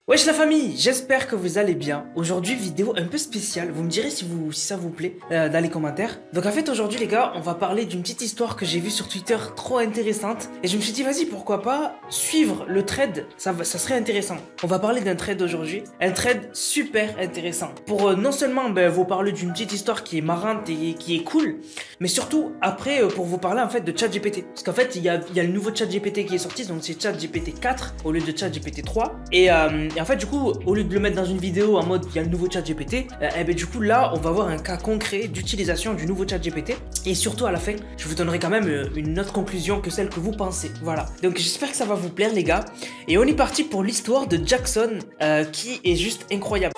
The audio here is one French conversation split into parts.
Wesh la famille, j'espère que vous allez bien. Aujourd'hui vidéo un peu spéciale, vous me direz si ça vous plaît dans les commentaires. Donc en fait aujourd'hui les gars, on va parler d'une petite histoire que j'ai vue sur Twitter trop intéressante. Et je me suis dit vas-y pourquoi pas suivre le trade, ça serait intéressant. On va parler d'un trade aujourd'hui, un trade super intéressant. Pour non seulement vous parler d'une petite histoire qui est marrante et qui est cool, mais surtout après pour vous parler en fait de ChatGPT. Parce qu'en fait il y a le nouveau ChatGPT qui est sorti, donc c'est ChatGPT 4 au lieu de ChatGPT 3. Et en fait du coup au lieu de le mettre dans une vidéo en mode il y a le nouveau ChatGPT, du coup là on va voir un cas concret d'utilisation du nouveau ChatGPT. Et surtout à la fin je vous donnerai quand même une autre conclusion que celle que vous pensez. Voilà, donc j'espère que ça va vous plaire les gars. Et on est parti pour l'histoire de Jackson qui est juste incroyable.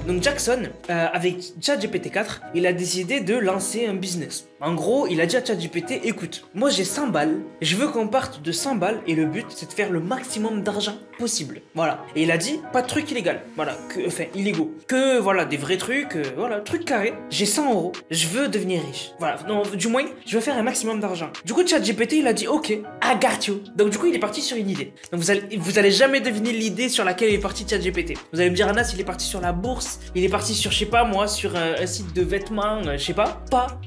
Donc Jackson, avec ChatGPT 4, il a décidé de lancer un business. En gros, il a dit à ChatGPT, écoute, moi j'ai 100 balles, je veux qu'on parte de 100 balles et le but c'est de faire le maximum d'argent possible. Voilà. Et il a dit, pas de trucs illégaux. Voilà, enfin illégaux. Que voilà, des vrais trucs, voilà, trucs carrés. J'ai 100 euros, je veux devenir riche. Voilà, non, du moins, je veux faire un maximum d'argent. Du coup, ChatGPT il a dit, ok, I got you. Donc du coup, il est parti sur une idée. Donc vous allez jamais deviner l'idée sur laquelle il est parti ChatGPT. Vous allez me dire, Anas, il est parti sur la bourse. Il est parti sur, je sais pas moi, sur un site de vêtements, je sais pas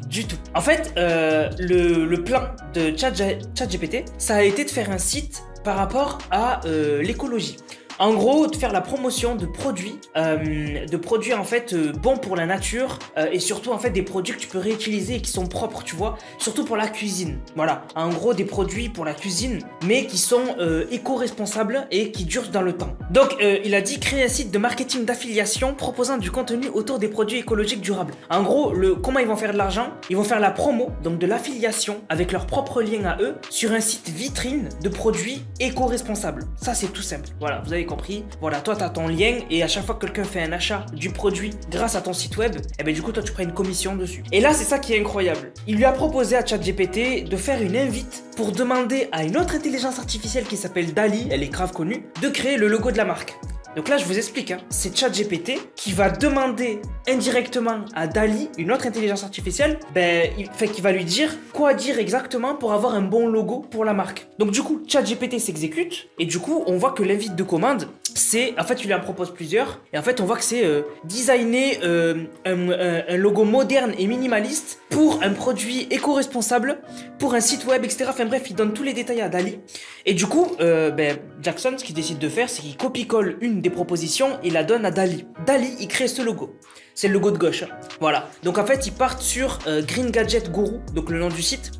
du tout. En fait, le plan de ChatGPT, ça a été de faire un site par rapport à l'écologie. En gros, de faire la promotion de produits en fait bons pour la nature et surtout en fait des produits que tu peux réutiliser et qui sont propres, tu vois, surtout pour la cuisine. Voilà, en gros des produits pour la cuisine, mais qui sont éco-responsables et qui durent dans le temps. Donc il a dit créer un site de marketing d'affiliation proposant du contenu autour des produits écologiques durables. En gros, comment ils vont faire de l'argent? Ils vont faire la promo, donc de l'affiliation avec leur propre lien à eux sur un site vitrine de produits éco-responsables. Ça c'est tout simple. Voilà, vous avez compris. Voilà, toi tu as ton lien et à chaque fois que quelqu'un fait un achat du produit grâce à ton site web, du coup toi tu prends une commission dessus. Et là c'est ça qui est incroyable. Il lui a proposé à ChatGPT de faire une invite pour demander à une autre intelligence artificielle qui s'appelle DALL-E, elle est grave connue, de créer le logo de la marque. Donc là, je vous explique, hein. C'est ChatGPT qui va demander indirectement à DALL-E, une autre intelligence artificielle, qui va lui dire quoi dire exactement pour avoir un bon logo pour la marque. Donc du coup, ChatGPT s'exécute et du coup, on voit que l'invite de commande, c'est, en fait, tu lui en proposes plusieurs et en fait, on voit que c'est designer un logo moderne et minimaliste pour un produit éco-responsable, pour un site web, etc. Enfin bref, il donne tous les détails à DALL-E. Et du coup, Jackson, ce qu'il décide de faire, c'est qu'il copie-colle une des propositions et la donne à DALL-E. DALL-E, il crée ce logo. C'est le logo de gauche. Voilà. Donc en fait, ils partent sur Green Gadget Guru, donc le nom du site.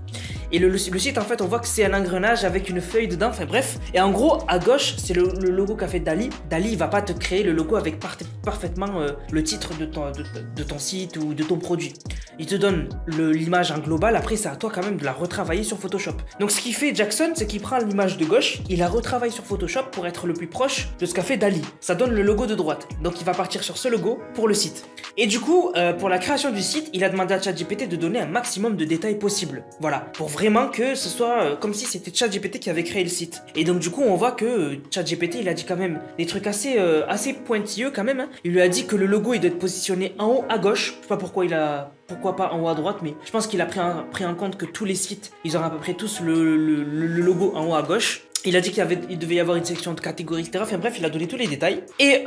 Et le site, en fait, on voit que c'est un engrenage avec une feuille dedans, enfin bref. Et en gros, à gauche, c'est le logo qu'a fait DALL-E. DALL-E, il va pas te créer le logo avec parfaitement le titre de ton site ou de ton produit. Il te donne l'image en global, après c'est à toi quand même de la retravailler sur Photoshop. Donc ce qu'il fait Jackson, c'est qu'il prend l'image de gauche, il la retravaille sur Photoshop pour être le plus proche de ce qu'a fait DALL-E. Ça donne le logo de droite. Donc il va partir sur ce logo pour le site. Et du coup, pour la création du site, il a demandé à ChatGPT de donner un maximum de détails possible. Voilà, pour vraiment que ce soit comme si c'était ChatGPT qui avait créé le site. Et donc du coup, on voit que ChatGPT, il a dit quand même des trucs assez pointilleux quand même. Hein. Il lui a dit que le logo, il doit être positionné en haut à gauche. Je sais pas pourquoi pas en haut à droite, mais je pense qu'il a pris en compte que tous les sites, ils auront à peu près tous le logo en haut à gauche. Il a dit qu'il devait y avoir une section de catégories, etc. Enfin bref, il a donné tous les détails. Et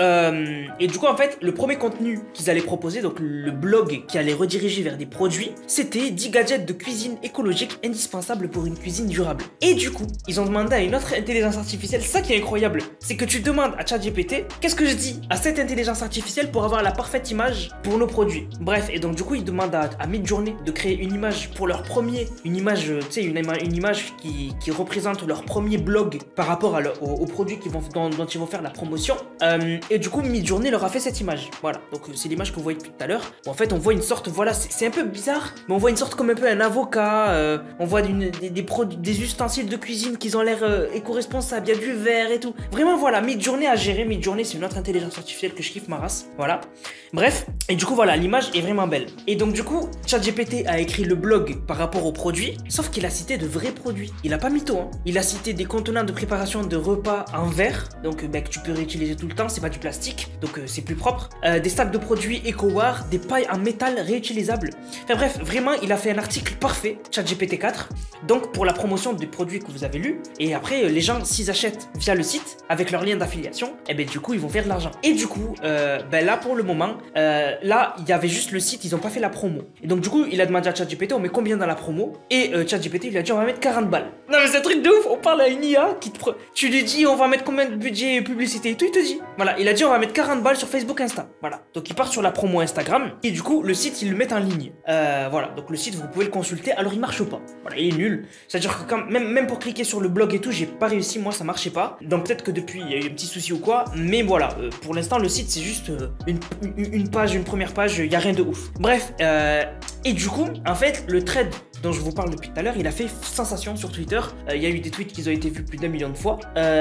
du coup, en fait, le premier contenu qu'ils allaient proposer, donc le blog qui allait rediriger vers des produits, c'était 10 gadgets de cuisine écologique indispensables pour une cuisine durable. Et du coup, ils ont demandé à une autre intelligence artificielle, ça qui est incroyable, c'est que tu demandes à ChatGPT, qu'est-ce que je dis à cette intelligence artificielle pour avoir la parfaite image pour nos produits. Bref, et donc du coup, ils demandent à Midjourney de créer une image pour leur premier, une image, tu sais, une image qui représente leur premier blog par rapport aux produits dont ils vont faire la promotion. Et du coup, Midjourney leur a fait cette image. Voilà, donc c'est l'image que vous voyez depuis tout à l'heure. En fait, on voit une sorte, voilà, c'est un peu bizarre, mais on voit une sorte comme un peu un avocat. On voit des ustensiles de cuisine qui ont l'air éco-responsables. Il y a du verre et tout. Vraiment, voilà, Midjourney a géré. Midjourney, c'est une autre intelligence artificielle que je kiffe ma race. Voilà. Bref, et du coup, voilà, l'image est vraiment belle. Et donc, du coup, ChatGPT a écrit le blog par rapport aux produits, sauf qu'il a cité de vrais produits. Il a pas mytho, hein. Il a cité des contenants contenant de préparation de repas en verre, donc que tu peux réutiliser tout le temps, c'est pas du plastique, donc c'est plus propre. Des stacks de produits EcoWare, des pailles en métal réutilisables. Enfin bref, vraiment, il a fait un article parfait, ChatGPT 4, donc pour la promotion des produits que vous avez lus. Et après, les gens, s'ils achètent via le site, avec leur lien d'affiliation, et ben du coup, ils vont faire de l'argent. Et du coup, là, pour le moment, là, il y avait juste le site, ils ont pas fait la promo. Et donc du coup, il a demandé à ChatGPT, on met combien dans la promo? Et ChatGPT, il a dit, on va mettre 40 balles. Non mais c'est un truc de ouf, on parle à une IA qui tu lui dis, on va mettre combien de budget publicité et tout, il te dit. Voilà, il a dit, on va mettre 40 balles sur Facebook Insta. Voilà, donc il part sur la promo Instagram, et du coup, le site, il le met en ligne. Voilà, donc le site, vous pouvez le consulter, alors il marche pas. Voilà, il est nul. C'est-à-dire que même pour cliquer sur le blog et tout, j'ai pas réussi, moi ça marchait pas. Donc peut-être que depuis, il y a eu un petit souci ou quoi, mais voilà, pour l'instant, le site, c'est juste une page, une première page, il y a rien de ouf. Bref, et du coup, en fait, le thread dont je vous parle depuis tout à l'heure, il a fait sensation sur Twitter. Il y a eu des tweets qui ont été vus plus d'1 million de fois.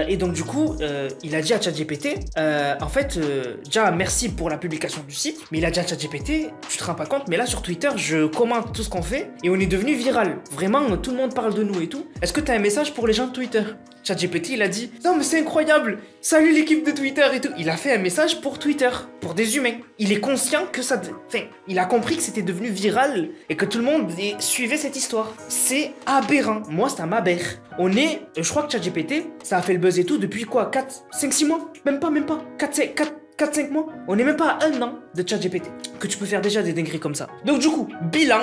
Et donc du coup, il a dit à ChatGPT, en fait, déjà merci pour la publication du site, mais il a dit à ChatGPT, tu te rends pas compte, mais là sur Twitter, je commente tout ce qu'on fait et on est devenu viral. Vraiment, tout le monde parle de nous et tout. Est-ce que tu as un message pour les gens de Twitter? ChatGPT, il a dit, non mais c'est incroyable, salut l'équipe de Twitter et tout. Il a fait un message pour Twitter, pour des humains. Il est conscient que ça... Enfin, il a compris que c'était devenu viral et que tout le monde suivait cette histoire. C'est aberrant. Moi, ça m'aberre. On est... Je crois que ChatGPT, ça a fait le buzz et tout depuis quoi? 4, 5, 6 mois? Même pas. 4-5 mois. On n'est même pas à 1 an de ChatGPT que tu peux faire déjà des dingueries comme ça. Donc du coup, bilan,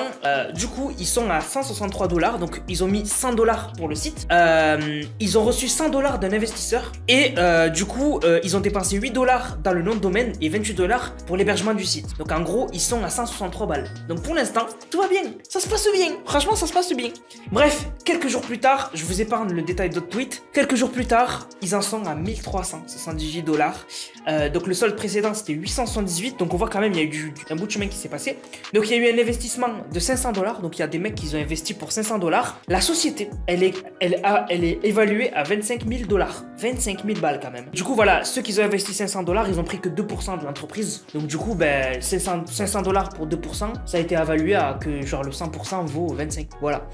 du coup, ils sont à 163 $. Donc ils ont mis 100 $ pour le site. Ils ont reçu 100 $ d'un investisseur. Et du coup, ils ont dépensé 8 $ dans le nom de domaine et 28 $ pour l'hébergement du site. Donc en gros, ils sont à 163 balles. Donc pour l'instant, tout va bien. Ça se passe bien. Franchement, ça se passe bien. Bref, quelques jours plus tard, je vous épargne le détail d'autres tweets. Quelques jours plus tard, ils en sont à 1378 $. Donc le solde précédent, c'était 878. Donc on voit quand même, il y a eu un bout de chemin qui s'est passé. Donc il y a eu un investissement de 500 $. Donc il y a des mecs qui ont investi pour 500 $. La société, elle est évaluée à 25 000 $. 25 000 balles quand même. Du coup, voilà, ceux qui ont investi 500 $, ils ont pris que 2% de l'entreprise. Donc du coup, ben, 500 $ pour 2%, ça a été évalué à que genre le 100% vaut 25. Voilà.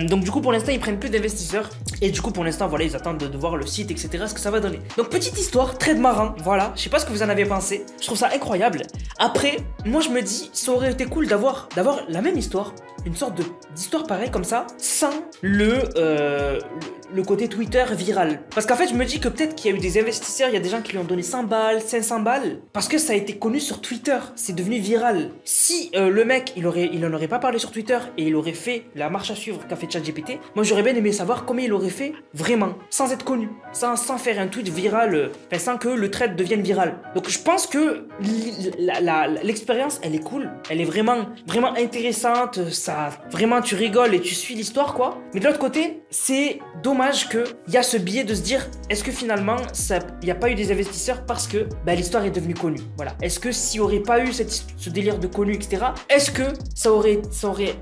Donc du coup, pour l'instant, ils prennent plus d'investisseurs. Et du coup, pour l'instant, voilà, ils attendent de voir le site, etc. Ce que ça va donner. Donc petite histoire, très marrant. Voilà. Je sais pas ce que vous en avez pensé. Je trouve ça incroyable. Après, moi, je me dis, ça aurait été cool d'avoir la même histoire, une sorte d'histoire pareille comme ça, sans le côté Twitter viral. Parce qu'en fait, je me dis que peut-être qu'il y a eu des investisseurs, il y a des gens qui lui ont donné 100 balles, 500 balles, parce que ça a été connu sur Twitter, c'est devenu viral. Si le mec, il en aurait pas parlé sur Twitter et il aurait fait la marche à suivre qu'a fait ChatGPT, moi j'aurais bien aimé savoir comment il aurait fait vraiment, sans être connu, sans faire un tweet viral, sans que le thread devienne viral. Donc je pense que l'expérience, elle est cool, elle est vraiment intéressante, ça, vraiment tu rigoles et tu suis l'histoire quoi. Mais de l'autre côté, c'est dommage qu'il y a ce biais de se dire, est-ce que finalement, il n'y a pas eu des investisseurs parce que bah, l'histoire est devenue connue. Voilà. Est-ce que s'il n'y aurait pas eu ce délire de connu, etc., est-ce que ça aurait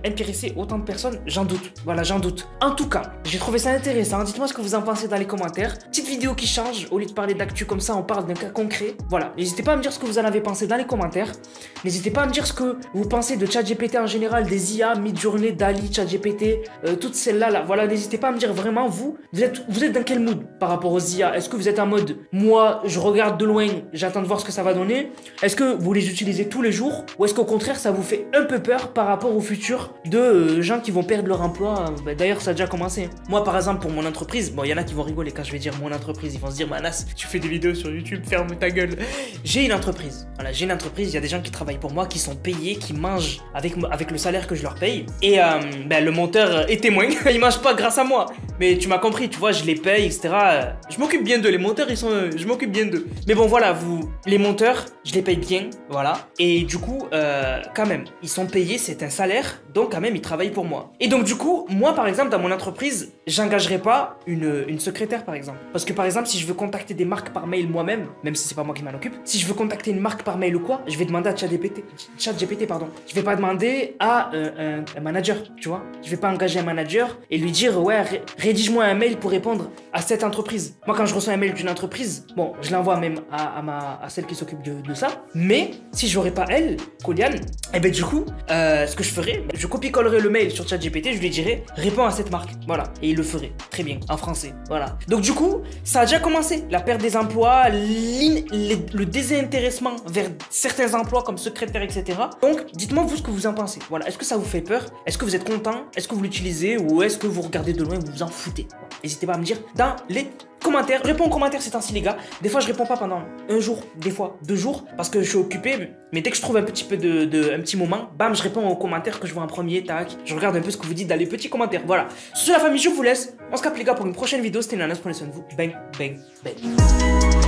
intéressé autant de personnes? J'en doute. Voilà, j'en doute. En tout cas, j'ai trouvé ça intéressant. Dites-moi ce que vous en pensez dans les commentaires. Petite vidéo qui change. Au lieu de parler d'actu comme ça, on parle d'un cas concret. Voilà. N'hésitez pas à me dire ce que vous en avez pensé dans les commentaires. N'hésitez pas à me dire ce que vous pensez de ChatGPT en général, des IA, Midjourney, DALL-E, ChatGPT, toutes celles-là. Là. Voilà, n'hésitez pas à me dire vraiment, vous êtes dans quel mood par rapport aux IA? Est-ce que vous êtes en mode, moi, je regarde de loin, j'attends de voir ce que ça va donner? Est-ce que vous les utilisez tous les jours? Ou est-ce qu'au contraire, ça vous fait un peu peur par rapport au futur de gens qui vont perdre leur emploi? D'ailleurs, ça a déjà commencé. Moi, par exemple, pour mon entreprise, bon, il y en a qui vont rigoler quand je vais dire mon entreprise. Ils vont se dire, Manas, tu fais des vidéos sur YouTube, ferme ta gueule. J'ai une entreprise. Voilà, j'ai une entreprise, il y a des gens qui travaillent pour moi, qui sont payés, qui mangent avec le salaire que je leur paye. Et le monteur est témoin. Il mange pas grâce à moi. Mais tu m'as compris, tu vois, je les paye, etc. Je m'occupe bien d'eux. Les monteurs, je m'occupe bien d'eux. Mais bon, voilà, les monteurs, je les paye bien, voilà. Et du coup, quand même, ils sont payés, c'est un salaire, donc quand même, ils travaillent pour moi. Et donc, du coup, moi, par exemple, dans mon entreprise, j'engagerai pas une secrétaire, par exemple. Parce que, par exemple, si je veux contacter des marques par mail moi-même, même si c'est pas moi qui m'en occupe, si je veux contacter une marque par mail ou quoi, je vais demander à ChatGPT, pardon. Je vais pas demander à un manager, tu vois. Je vais pas engager un manager et lui dire, ouais, rédige-moi un mail pour répondre à cette entreprise. Moi, quand je reçois un mail d'une entreprise, bon, je l'envoie même à celle qui s'occupe de ça. Mais si j'aurais pas elle, Coliane, et ben du coup, ce que je ferais, je copie-collerais le mail sur ChatGPT, je lui dirais réponds à cette marque. Voilà. Et il le ferait. Très bien. En français. Voilà. Donc du coup, ça a déjà commencé. La perte des emplois, le désintéressement vers certains emplois comme secrétaire, etc. Donc, dites-moi vous ce que vous en pensez. Voilà. Est-ce que ça vous fait peur? Est-ce que vous êtes content? Est-ce que vous l'utilisez? Ou est-ce que vous regardez de loin et vous vous en foutez? N'hésitez pas à me dire dans les commentaires. Je réponds aux commentaires ces temps-ci, les gars. Des fois, je réponds pas pendant un jour, des fois 2 jours, parce que je suis occupé. Mais dès que je trouve un petit peu un petit moment, bam, je réponds aux commentaires que je vois en premier, tac. Je regarde un peu ce que vous dites dans les petits commentaires. Voilà. Sur la famille, je vous laisse. On se capte, les gars, pour une prochaine vidéo. C'était Nanas. Prenez soin de vous. Bang, bang, bang.